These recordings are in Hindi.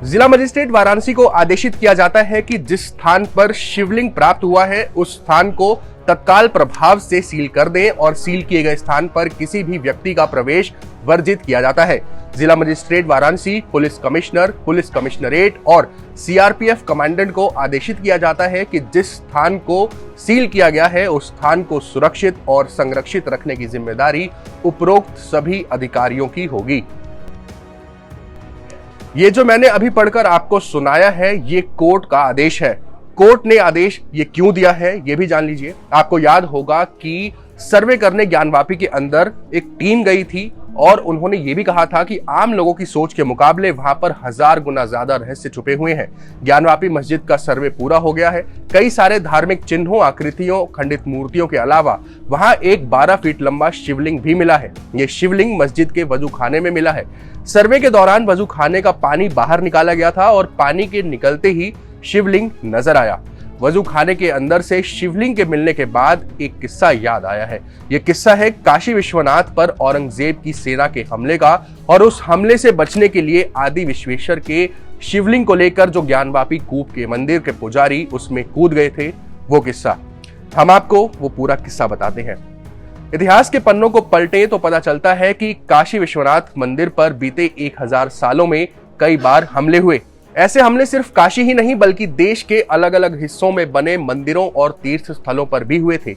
जिला मजिस्ट्रेट वाराणसी को आदेशित किया जाता है कि जिस स्थान पर शिवलिंग प्राप्त हुआ है उस स्थान को तत्काल प्रभाव से सील कर दें और सील किए गए स्थान पर किसी भी व्यक्ति का प्रवेश वर्जित किया जाता है। जिला magistrate Varanasi, police commissioner, police commissionerate और सीआरपीएफ कमांडेंट को आदेशित किया जाता है कि जिस स्थान को सील किया गया है उस स्थान को सुरक्षित और संरक्षित रखने की जिम्मेदारी उपरोक्त सभी अधिकारियों की होगी। ये जो मैंने अभी पढ़कर आपको सुनाया है ये कोर्ट का आदेश है। कोर्ट ने आदेश ये क्यों दिया है ये भी जान लीजिए। आपको याद होगा कि सर्वे करने ज्ञानवापी के अंदर एक टीम गई थी और उन्होंने ये भी कहा था कि आम लोगों की सोच के मुकाबले वहां पर 1000 गुना ज्यादा रहस्य छुपे हुए हैं। ज्ञानवापी मस्जिद का सर्वे पूरा हो गया है। कई सारे धार्मिक चिन्हों, आकृतियों, खंडित मूर्तियों के अलावा वहां एक 12 फीट लंबा शिवलिंग भी मिला है। ये शिवलिंग मस्जिद के वजू खाने में मिला है। सर्वे के दौरान वजू खाने का पानी बाहर निकाला गया था और पानी के निकलते ही शिवलिंग नजर आया। वजू खाने के अंदर से शिवलिंग के मिलने के बाद एक किस्सा याद आया है। यह किस्सा है काशी विश्वनाथ पर औरंगजेब की सेना के हमले का और उस हमले से बचने के लिए आदि विश्वेश्वर के शिवलिंग को लेकर जो ज्ञानवापी कूप के मंदिर के पुजारी उसमें कूद गए थे, वो किस्सा हम आपको वो पूरा किस्सा बताते हैं। इतिहास के पन्नों को पलटे तो पता चलता है कि काशी विश्वनाथ मंदिर पर बीते 1000 सालों में कई बार हमले हुए। ऐसे हमले सिर्फ काशी ही नहीं बल्कि देश के अलग अलग हिस्सों में बने मंदिरों और तीर्थ स्थलों पर भी हुए थे।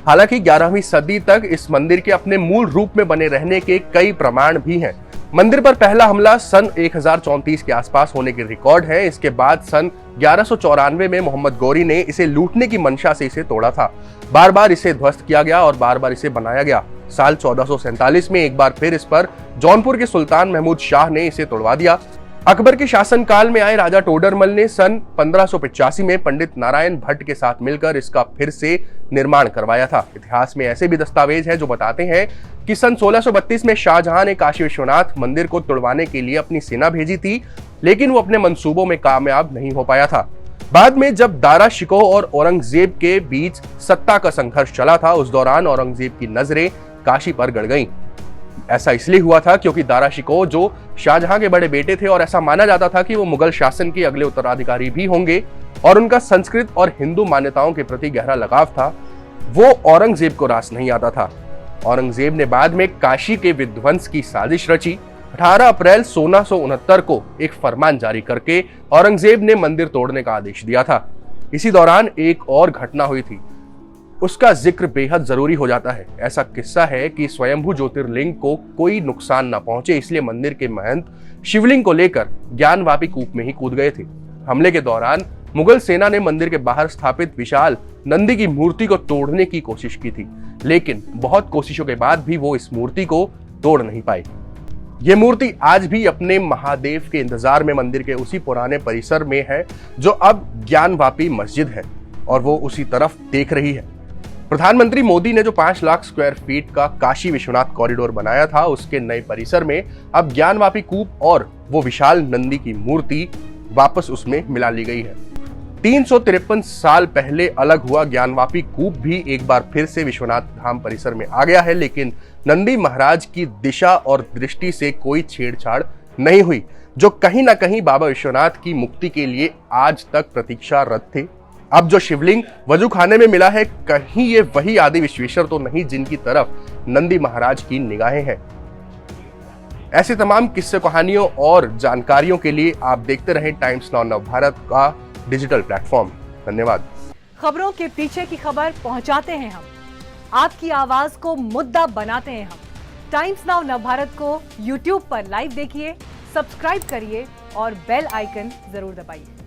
हालांकि 11वीं सदी तक इस मंदिर के अपने मूल रूप में बने रहने के कई प्रमाण भी हैं। मंदिर पर पहला हमला सन 1034 के आसपास होने के रिकॉर्ड है। इसके बाद सन 1194 में मोहम्मद गौरी ने इसे लूटने की मंशा से इसे तोड़ा था। बार बार इसे ध्वस्त किया गया और बार बार इसे बनाया गया। साल 1447 में एक बार फिर इस पर जौनपुर के सुल्तान महमूद शाह ने इसे तोड़वा दिया। अकबर के शासनकाल में आए राजा टोडरमल ने सन 1585 में पंडित नारायण भट्ट के साथ मिलकर इसका फिर से निर्माण करवाया था। इतिहास में ऐसे भी दस्तावेज हैं जो बताते हैं कि सन 1632 में शाहजहां ने काशी विश्वनाथ मंदिर को तुड़वाने के लिए अपनी सेना भेजी थी, लेकिन वो अपने मंसूबों में कामयाब नहीं हो पाया था। बाद में जब दारा शिकोह और औरंगजेब के बीच सत्ता का संघर्ष चला था, उस दौरान औरंगजेब की नजरें काशी पर गड़ गईं। ऐसा इसलिए हुआ था क्योंकि दारा शिकोह जो शाहजहां के बड़े बेटे थे और ऐसा माना जाता था कि वो मुगल शासन के अगले उत्तराधिकारी भी होंगे और उनका संस्कृत और हिंदू मान्यताओं के प्रति गहरा लगाव था, वो औरंगजेब को रास नहीं आता था। औरंगजेब ने बाद में काशी के विध्वंस की साजिश रची। 18 अप्रैल 1669 को एक फरमान जारी करके औरंगजेब ने मंदिर तोड़ने का आदेश दिया था। इसी दौरान एक और घटना हुई थी, उसका जिक्र बेहद जरूरी हो जाता है। ऐसा किस्सा है कि स्वयंभू ज्योतिर्लिंग को कोई नुकसान न पहुंचे इसलिए मंदिर के महंत शिवलिंग को लेकर ज्ञानवापी कूप में ही कूद गए थे। हमले के दौरान मुगल सेना ने मंदिर के बाहर स्थापित विशाल नंदी की मूर्ति को तोड़ने की कोशिश की थी, लेकिन बहुत कोशिशों के बाद भी वो इस मूर्ति को तोड़ नहीं पाई। ये मूर्ति आज भी अपने महादेव के इंतजार में मंदिर के उसी पुराने परिसर में है जो अब ज्ञानवापी मस्जिद है और वो उसी तरफ देख रही है। प्रधानमंत्री मोदी ने जो 5 लाख स्क्वायर फीट का काशी विश्वनाथ कॉरिडोर बनाया था, उसके नए परिसर में अब ज्ञानवापी कूप और वो विशाल नंदी की मूर्ति वापस उसमें मिला ली गई है। 353 साल पहले अलग हुआ ज्ञानवापी कूप भी एक बार फिर से विश्वनाथ धाम परिसर में आ गया है, लेकिन नंदी महाराज की दिशा और दृष्टि से कोई छेड़छाड़ नहीं हुई, जो कहीं ना कहीं बाबा विश्वनाथ की मुक्ति के लिए आज तक प्रतीक्षारत थे। अब जो शिवलिंग वजू खाने में मिला है, कहीं ये वही आदि विश्वेश्वर तो नहीं जिनकी तरफ नंदी महाराज की निगाहें हैं। ऐसे तमाम किस्से, कहानियों और जानकारियों के लिए आप देखते रहें टाइम्स नाउ नवभारत का डिजिटल प्लेटफॉर्म। धन्यवाद। खबरों के पीछे की खबर पहुंचाते हैं हम, आपकी आवाज को मुद्दा बनाते हैं हम। टाइम्स नाउ नवभारत को YouTube पर लाइव देखिए, सब्सक्राइब करिए और बेल आइकन जरूर दबाइए।